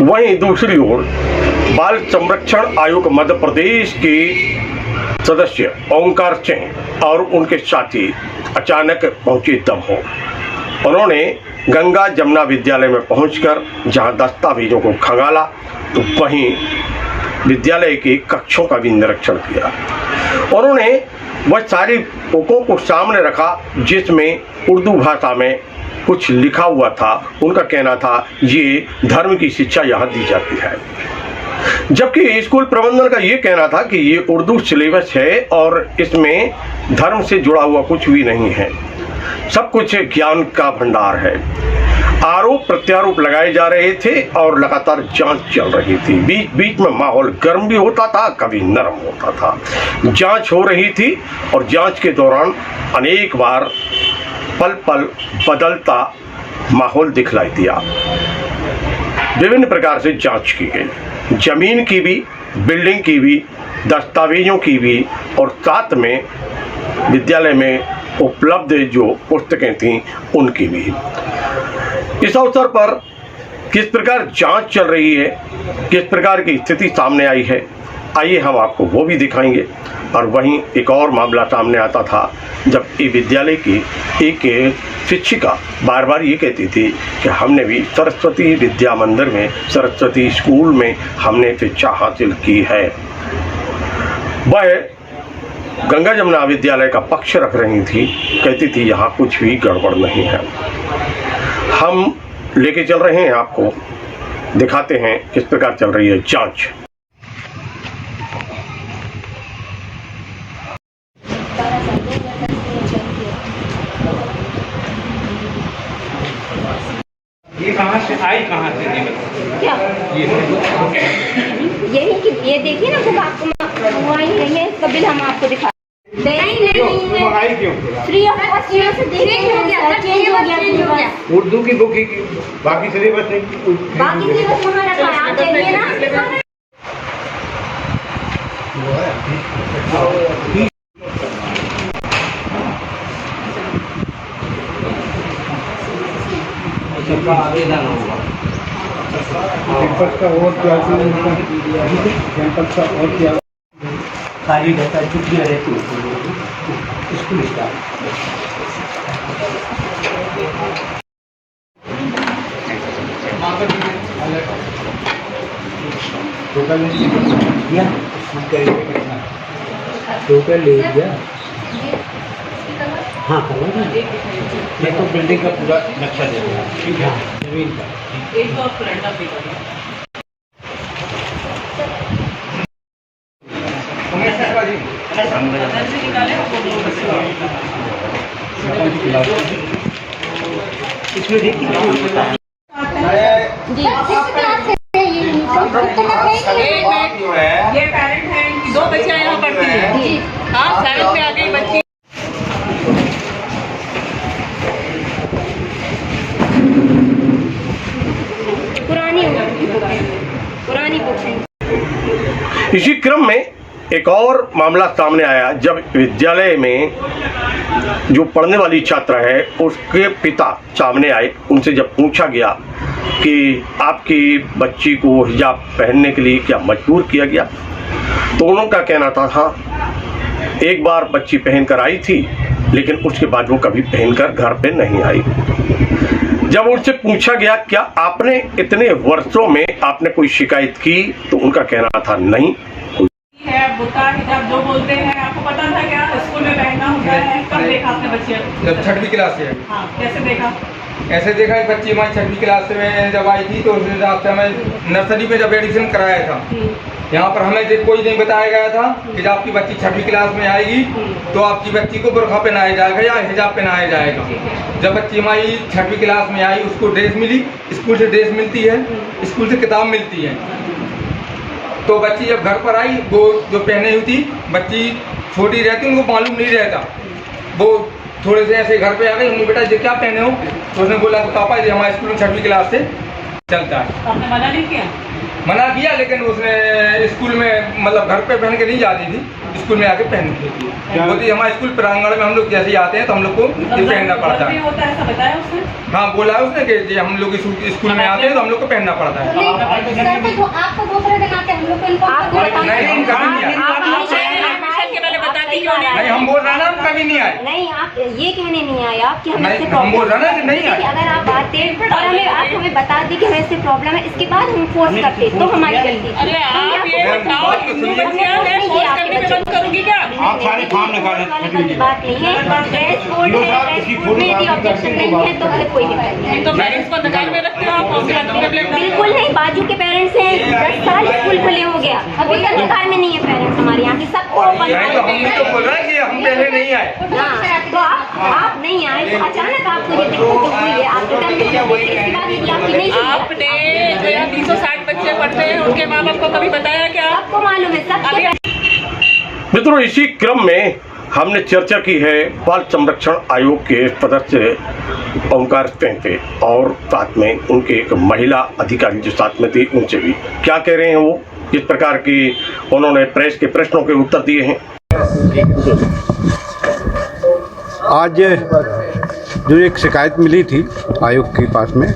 वहीं दूसरी ओर बाल संरक्षण आयोग मध्य प्रदेश के सदस्य ओंकार सिंह और उनके साथी अचानक पहुंचे दमोह। उन्होंने गंगा जमुना विद्यालय में पहुंचकर जहां दस्तावेजों को खंगाला तो वहीं विद्यालय की कक्षों का भी निरीक्षण किया। उन्होंने वह सारी बुकों को सामने रखा जिसमें उर्दू भाषा में कुछ लिखा हुआ था। उनका कहना था ये धर्म की शिक्षा यहाँ दी जाती है, जबकि स्कूल प्रबंधन का ये कहना था कि ये उर्दू सिलेबस है और इसमें धर्म से जुड़ा हुआ कुछ भी नहीं है, सब कुछ ज्ञान का भंडार है। आरोप प्रत्यारोप लगाए जा रहे थे और लगातार जांच चल रही थी। बीच बीच में माहौल गर्म भी होता था, कभी नरम होता था। जांच हो रही थी और जांच के दौरान अनेक बार पल पल बदलता माहौल दिखलाई दिया। विभिन्न प्रकार से जांच की गई, जमीन की भी, बिल्डिंग की भी, दस्तावेजों की भी और साथ में विद्यालय में उपलब्ध जो पुस्तकें थीं उनकी भी। इस अवसर पर किस प्रकार जांच चल रही है, किस प्रकार की स्थिति सामने आई है, आइए हम आपको वो भी दिखाएंगे। और वहीं एक और मामला सामने आता था जब ये विद्यालय की एक शिक्षिका बार बार ये कहती थी कि हमने भी सरस्वती विद्या मंदिर में, सरस्वती स्कूल में हमने शिक्षा हासिल की है। वह गंगा जमुना विद्यालय का पक्ष रख रही थी, कहती थी यहाँ कुछ भी गड़बड़ नहीं है। हम लेके चल रहे हैं, आपको दिखाते हैं किस प्रकार चल रही है जांच। ये कहाँ से आई, कहाँ से क्या यही कि ये देखिए ना, बुक आपको मंगवाई नहीं है, इसका बिल हम आपको दिखा। नहीं मंगाई क्यों? फ्री ऑफ कॉस्ट से चेंज हो गया। उर्दू की बुक ही की, बाकी सिलेबस नहीं। बाकी सिलेबस वहाँ रखा है, आप देखिए ना। आवेदन होगा कैंपस का और क्या कैंपस का और क्या खाली रहता है, छुट्टियाँ रहती है स्कूल स्टाफ। टोटल दिया टोटल ले लिया। हाँ करो ना, मैं तो बिल्डिंग का पूरा नक्शा दे दूँगा। ठीक है, जमीन का एक और फ्रेंड आप दिखाइए। अंदर से निकाले इसमें देखिए ये पेरेंट है, इनकी 2 बच्चियाँ यहाँ पढ़ती हैं। हाँ, 7th में आ गई बच्ची। पुरानी बुक। इसी क्रम में एक और मामला सामने आया जब विद्यालय में जो पढ़ने वाली छात्रा है उसके पिता सामने आए। उनसे जब पूछा गया कि आपकी बच्ची को हिजाब पहनने के लिए क्या मजबूर किया गया, तो उनका कहना था हाँ, एक बार बच्ची पहनकर आई थी लेकिन उसके बाद वो कभी पहनकर घर पे नहीं आई। जब उनसे पूछा गया क्या आपने इतने वर्षों में आपने कोई शिकायत की, तो उनका कहना था नहीं। है बुर्का हिजाब जो बोलते हैं, आपको पता था क्या स्कूल में पहनना होता है? कब देखा आपने बच्चे? जब 6वीं क्लास से। हाँ, कैसे देखा? ऐसे देखा एक बच्ची हमारी 6वीं क्लास में जब आई थी तो उस हिसाब से हमें नर्सरी में जब एडमिशन कराया था, यहाँ पर हमें कोई नहीं बताया गया था कि जब आपकी बच्ची 6वीं क्लास में आएगी तो आपकी बच्ची को बुर्का पहनाया जाएगा या हिजाब पहनाया जाएगा। जब बच्ची हमारी 6वीं क्लास में आई उसको ड्रेस मिली, स्कूल से ड्रेस मिलती है, स्कूल से किताब मिलती है। तो बच्ची जब घर पर आई वो जो पहने हुई थी, बच्ची छोटी रहती उनको मालूम नहीं रहता, वो थोड़े से ऐसे घर पे आ गई। हमने बेटा ये क्या पहने हो, तो उसने बोला पापा ये हमारे स्कूल में 6वीं क्लास से चलता है। आपने मना नहीं किया? मना किया लेकिन उसने स्कूल में मतलब घर पे पहन के नहीं जाती थी, स्कूल में आके पहन लेती है। बोलती हमारे स्कूल प्रांगण में हम लोग जैसे ही आते हैं तो हम लोग को ये पहनना पड़ता है। होता है ऐसा बताया उसने? हाँ बोला है उसने कि हम लोग स्कूल में आते हैं तो हम लोग को पहनना पड़ता है। आपको दूसरे दिन आके हम लोग को नहीं हम कभी नहीं आए। एडमिशन के पहले बताती क्यों नहीं? नहीं हम बोल रहे हैं ना हम कभी नहीं आए। नहीं, आप ये कहने नहीं आए आप कि हमें नहीं, इससे हम बोल रहे हैं ना कि नहीं देखिए, आए। अगर आप आते और आप हमें बता दी कि हमें इससे प्रॉब्लम है, इसके बाद हम फोर्स करते तो हमारी गलती। अरे आप ये बताओ, हिंदू बच्चियां हैं, फोर्स करने पे बंद करोगी क्या? आप सारे फॉर्म निकालें, बात नहीं है। ड्रेस कोड है, ड्रेस कोड में भी ऑब्जेक्शन नहीं है तो फिर कोई दिक्कत नहीं। तो पेरेंट्स को निकाल में रखते हो आप, उसके बाद तुम कंप्लेंट करो। बिल्कुल नहीं, बाजू के पेरेंट्स हैं, 10 साल स्कूल खुले हो गया, अभी तक निकाल में नहीं है पेरेंट्स हमारे यहाँ की, सबको नहीं तो हम भी तो बोल रहे हैं कि हम पहले नहीं आए। हाँ, तो आप नहीं आए तो अचानक आपको ये दिक्कत जो हुई है, आप रिटर्न इसके बाद यदि आपकी नहीं सुनी, आपने जो यहाँ 360 बच्चे पढ़ते हैं उनके माँ बाप को कभी बताया क्या? सबको मालूम है, सबके मित्रों, इसी क्रम में हमने चर्चा की है बाल संरक्षण आयोग के सदस्य ओंकार सिंह से और साथ में उनके एक महिला अधिकारी जो साथ में थी उनसे भी। क्या कह रहे हैं वो, किस प्रकार की उन्होंने प्रेस के प्रश्नों के उत्तर दिए हैं। आज जो एक शिकायत मिली थी आयोग के पास में,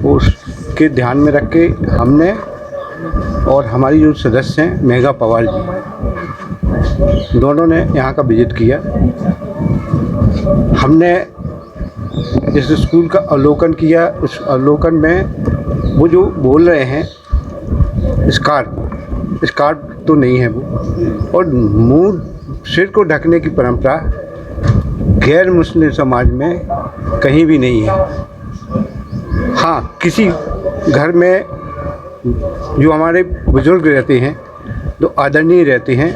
उसके ध्यान में रख के हमने और हमारी जो सदस्य हैं मेघा पवार जी, दोनों ने यहाँ का विजिट किया। हमने इस स्कूल का अवलोकन किया। उस अवलोकन में वो जो बोल रहे हैं स्कार्फ तो नहीं है वो, और मुंह सिर को ढकने की परंपरा गैर मुस्लिम समाज में कहीं भी नहीं है। हाँ, किसी घर में जो हमारे बुजुर्ग रहते हैं, जो आदरणीय रहते हैं,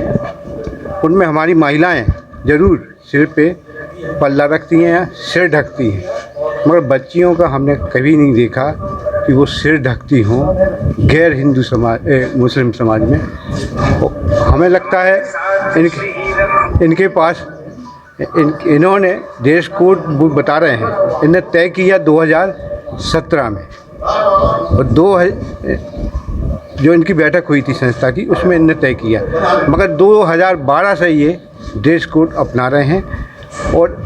उनमें हमारी महिलाएं ज़रूर सिर पे पल्ला रखती हैं या सिर ढकती हैं, मगर बच्चियों का हमने कभी नहीं देखा कि वो सिर ढकती हों गैर हिंदू समाज मुस्लिम समाज में। हमें लगता है इनके पास इन्होंने देश कोड बता रहे हैं, इन्हें तय किया 2017 में, और जो इनकी बैठक हुई थी संस्था की उसमें इन्हें तय किया, मगर 2012 से ये देश कोड अपना रहे हैं। और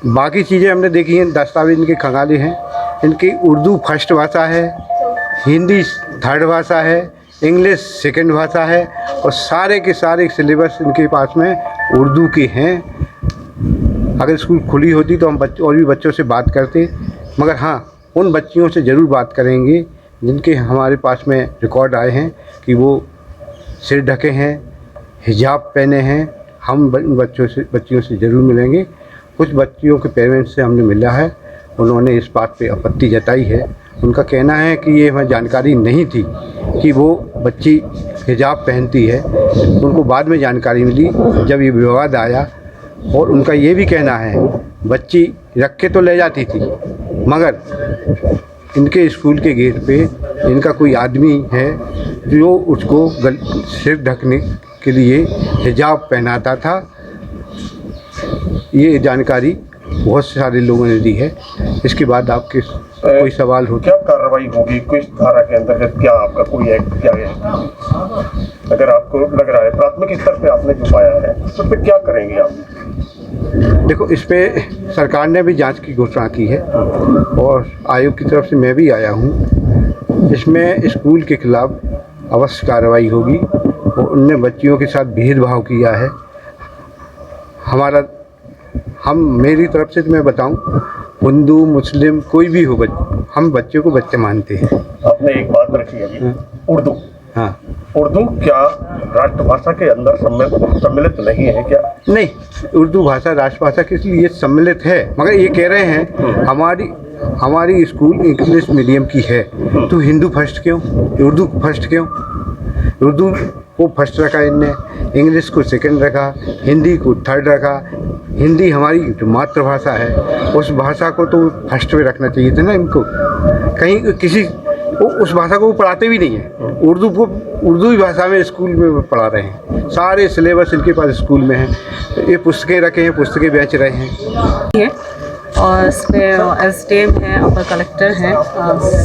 बाकी चीज़ें हमने देखी हैं, दस्तावेज इनके खंगाली हैं, इनकी उर्दू फर्स्ट भाषा है, हिंदी थर्ड भाषा है, इंग्लिश सेकंड भाषा है, और सारे के सारे सिलेबस इनके पास में उर्दू के हैं। अगर स्कूल खुली होती तो हम और भी बच्चों से बात करते, मगर हाँ, उन बच्चियों से ज़रूर बात करेंगे जिनके हमारे पास में रिकॉर्ड आए हैं कि वो सिर ढके हैं, हिजाब पहने हैं। हम बच्चियों से ज़रूर मिलेंगे। कुछ बच्चियों के पेरेंट्स से हमने मिला है, उन्होंने इस बात पे आपत्ति जताई है। उनका कहना है कि ये हमें जानकारी नहीं थी कि वो बच्ची हिजाब पहनती है, उनको बाद में जानकारी मिली जब ये विवाद आया। और उनका ये भी कहना है बच्ची रख के तो ले जाती थी, मगर इनके स्कूल के गेट पे इनका कोई आदमी है जो उसको सिर ढकने के लिए हिजाब पहनाता था। ये जानकारी बहुत सारे लोगों ने दी है। इसके बाद आपके कोई सवाल हो? क्या कार्रवाई होगी, किस धारा के अंतर्गत, क्या आपका कोई एक्ट क्या है? अगर आपको लग रहा है प्राथमिक स्तर पे आपने जो पाया है उस पर क्या करेंगे आप? देखो, इस पे सरकार ने भी जांच की घोषणा की है और आयोग की तरफ से मैं भी आया हूँ। इसमें स्कूल के खिलाफ अवश्य कार्रवाई होगी और उनने बच्चियों के साथ भेदभाव किया है। मेरी तरफ से तो मैं बताऊं, हिंदू मुस्लिम कोई भी हो, हम बच्चों को बच्चे मानते हैं। आपने एक बात रखी अभी, उर्दू। हाँ, उर्दू क्या राष्ट्रभाषा के अंदर सम्मिलित नहीं है क्या? नहीं, उर्दू भाषा राष्ट्रभाषा के लिए सम्मिलित है, मगर ये कह रहे हैं हमारी स्कूल इंग्लिश मीडियम की है तो हिंदू फर्स्ट क्यों, उर्दू फर्स्ट क्यों? उर्दू को फर्स्ट रखा इनने, इंग्लिश को सेकंड रखा, हिंदी को थर्ड रखा। हिंदी हमारी जो मातृभाषा है उस भाषा को तो फर्स्ट पे रखना चाहिए था ना इनको। कहीं उस भाषा को वो पढ़ाते भी नहीं है, उर्दू ही भाषा में स्कूल में पढ़ा रहे हैं। सारे सिलेबस इनके पास स्कूल में है। ये पुस्तकें रखे हैं, पुस्तकें बेच रहे हैं। और इसमें एसडीएम हैं, अपर कलेक्टर हैं,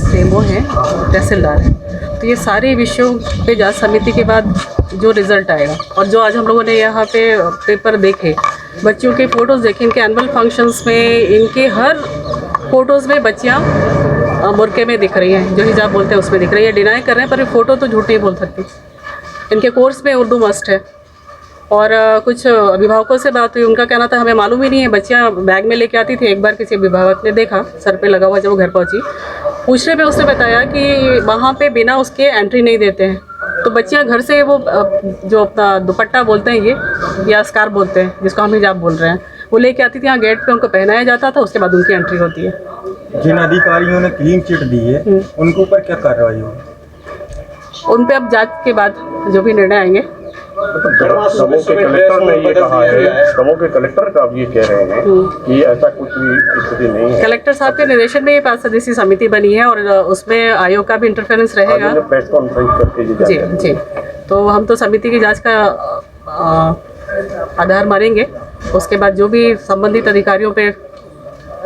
सीएमओ हैं, तहसीलदार हैं। तो ये सारे विषयों पे जांच समिति के बाद जो रिज़ल्ट आएगा। और जो आज हम लोगों ने यहाँ पे पेपर देखे, बच्चियों के फ़ोटोज़ देखे, इनके एनुअल फंक्शंस में इनके हर फ़ोटोज़ में बच्चियाँ बुरके में दिख रही हैं, जो हिजाब बोलते हैं उसमें दिख रही है। डिनाई कर रहे हैं पर फ़ोटो तो झूठ नहीं बोल सकती। इनके कोर्स में उर्दू मस्ट है। और कुछ अभिभावकों से बात हुई, उनका कहना था हमें मालूम ही नहीं है। बच्चियाँ बैग में लेके आती थी, एक बार किसी अभिभावक ने देखा सर पे लगा हुआ, जब वो घर पहुँची पूछने पे उसने बताया कि वहाँ पे बिना उसके एंट्री नहीं देते हैं। तो बच्चियाँ घर से वो जो अपना दुपट्टा बोलते हैं ये या स्कार्फ बोलते हैं, जिसको हम हिजाब बोल रहे हैं, वो लेके आती थी। यहाँ गेट पे उनको पहनाया जाता था, उसके बाद उनकी एंट्री होती है। जिन अधिकारियों ने क्लीन चिट दी है उनके ऊपर क्या कार्रवाई होगी? उन पे अब जांच के बाद जो भी निर्णय आएंगे। दमोह के कलेक्टर ने ये कहा है, दमोह के कलेक्टर का अब ये कह रहे हैं कि ऐसा कुछ भी स्थिति नहीं है। कलेक्टर साहब के निर्देशन में ये 5 सदस्यीय समिति बनी है और उसमें आयोग का भी इंटरफेरेंस रहेगा। प्रेस कॉन्फ्रेंस करके जी जी, तो हम तो समिति की जांच का आधार मानेंगे, उसके बाद जो भी संबंधित अधिकारियों पे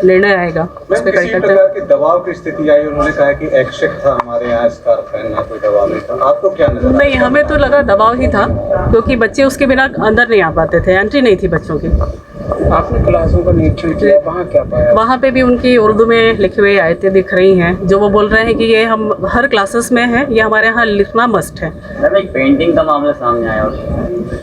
निर्णय आएगा उस पर किसी प्रकार के दबाव की स्थिति आई, उन्होंने कहा कि एक्सेक था हमारे यहाँ, स्कार्फ पहनना, कोई दबाव नहीं था। आपको क्या नजर आया? नहीं, हमें तो लगा दबाव ही था, क्योंकि बच्चे उसके बिना अंदर नहीं आ पाते थे, एंट्री नहीं थी बच्चों की। आपने क्लासों का निरीक्षण किया, वहाँ क्या पाया? वहाँ पे भी उनकी उर्दू में लिखी हुई आयतें दिख रही हैं, जो वो बोल रहे हैं कि ये हम हर क्लासेस में है, ये हमारे यहाँ लिखना मस्ट है। मैम एक पेंटिंग का मामला सामने आया,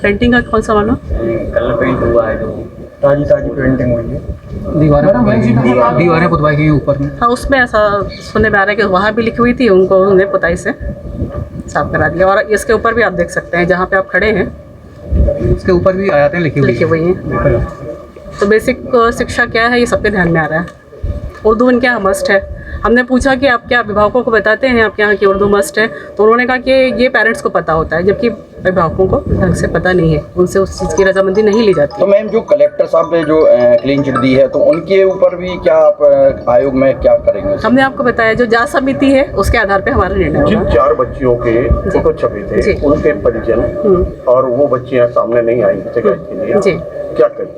पेंटिंग का कौन सा मामला? कलर पेंट हुआ है, जो ताजी पेंटिंग हुई है, दीवारें पुतवाई गई ऊपर में। हाँ, उसमें ऐसा सुनने में आ रहा है कि वहाँ भी लिखी हुई थी, उनको उन्होंने पुताई से साफ करा दिया। और इसके ऊपर भी आप देख सकते हैं, जहाँ पे आप खड़े हैं इसके ऊपर भी आयतें लिखी हुई हैं। तो बेसिक शिक्षा क्या है, ये सबके ध्यान में आ रहा है। उर्दू इनके यहाँ मस्ट है। हमने पूछा कि आप क्या अभिभावकों को बताते हैं आपके यहाँ की उर्दू मस्ट है, तो उन्होंने कहा कि ये पेरेंट्स को पता होता है, जबकि अभिभावकों को ढंग से पता नहीं है, उनसे उस चीज़ की रजामंदी नहीं ली जाती। तो मैम जो कलेक्टर साहब ने जो क्लीन चिट दी है, तो उनके ऊपर भी क्या आप आयोग में क्या करेंगे? हमने आपको बताया जो जांच समिति है उसके आधार पे हमारा निर्णय होगा। जिन 4 बच्चियों के फोटो छपे थे उनके परिजन और वो बच्चियां सामने नहीं आई शिकायत के लिए, जी क्या करें?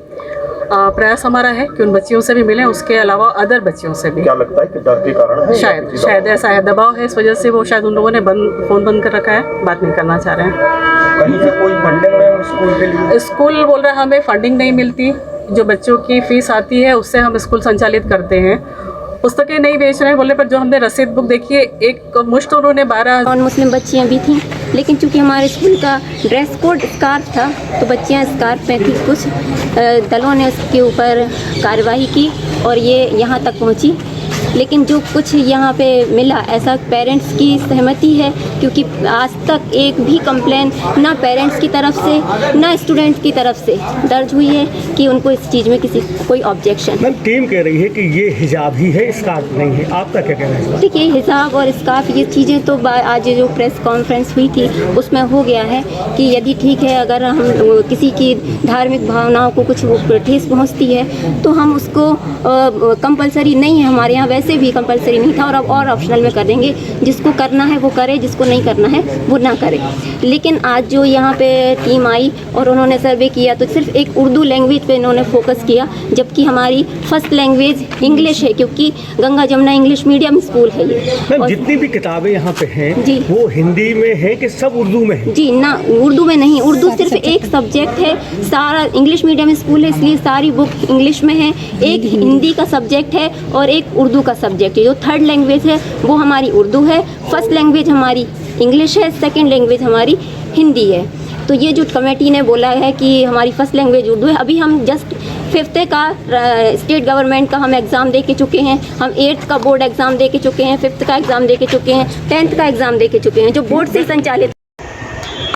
प्रयास हमारा है कि उन बच्चियों से भी मिलें, उसके अलावा अदर बच्चियों से भी। क्या लगता है कि डर के कारण है? शायद ऐसा है, दबाव है, इस वजह से वो शायद उन लोगों ने फ़ोन बंद कर रखा है, बात नहीं करना चाह रहे हैं। कहीं से कोई फंडिंग में स्कूल के लिए? स्कूल बोल रहा है हमें फंडिंग नहीं मिलती, जो बच्चों की फ़ीस आती है उससे हम स्कूल संचालित करते हैं। पुस्तकें नहीं बेच रहे हैं बोलने पर जो हमने रसीद बुक देखी है, एक मुश्त उन्होंने 12 नॉन मुस्लिम बच्चियाँ भी थीं, लेकिन चूंकि हमारे स्कूल का ड्रेस कोड स्कार्फ था, तो बच्चियाँ स्कार्फ में थी। कुछ दलों ने उसके ऊपर कार्रवाई की और ये यहाँ तक पहुँची, लेकिन जो कुछ यहाँ पे मिला ऐसा पेरेंट्स की सहमति है, क्योंकि आज तक एक भी कंप्लेन ना पेरेंट्स की तरफ से ना स्टूडेंट्स की तरफ से दर्ज हुई है कि उनको इस चीज़ में कोई ऑब्जेक्शन। मैम टीम कह रही है कि ये हिजाब ही है, स्कार्फ नहीं है, आपका क्या कहना है? देखिए, हिजाब और स्कार्फ ये चीज़ें तो आज जो प्रेस कॉन्फ्रेंस हुई थी उसमें हो गया है कि यदि ठीक है, अगर हम किसी की धार्मिक भावनाओं को कुछ ठेस पहुँचती है तो हम उसको कंपलसरी नहीं है, हमारे यहाँ वैसे भी कंपलसरी नहीं था और ऑप्शनल में कर देंगे। जिसको करना है वो करे, जिसको नहीं करना है वो ना करे। लेकिन आज जो यहाँ पे टीम आई और उन्होंने सर्वे किया तो सिर्फ एक उर्दू लैंग्वेज पे इन्होंने फोकस किया, जबकि हमारी फर्स्ट लैंग्वेज इंग्लिश है, क्योंकि Ganga Jamuna English medium school है ये। और जितनी भी किताबें यहाँ पे हैं जी, वो हिंदी में है कि सब उर्दू में है? जी ना, उर्दू में नहीं, उर्दू सिर्फ एक सब्जेक्ट है, सारा इंग्लिश मीडियम स्कूल है इसलिए सारी बुक इंग्लिश में है। एक हिंदी का सब्जेक्ट है और एक उर्दू का सब्जेक्ट है। जो थर्ड लैंग्वेज है वो हमारी उर्दू है, फर्स्ट लैंग्वेज हमारी इंग्लिश है, सेकंड लैंग्वेज हमारी हिंदी है। तो ये जो कमेटी ने बोला है कि हमारी फर्स्ट लैंग्वेज उर्दू है, अभी हम जस्ट 5th का स्टेट गवर्नमेंट का हम एग्ज़ाम दे के चुके हैं, हम 8th का बोर्ड एग्ज़ाम दे के चुके हैं, 5th का एग्ज़ाम दे के चुके हैं, 10th का एग्ज़ाम दे के चुके हैं, जो बोर्ड से संचालित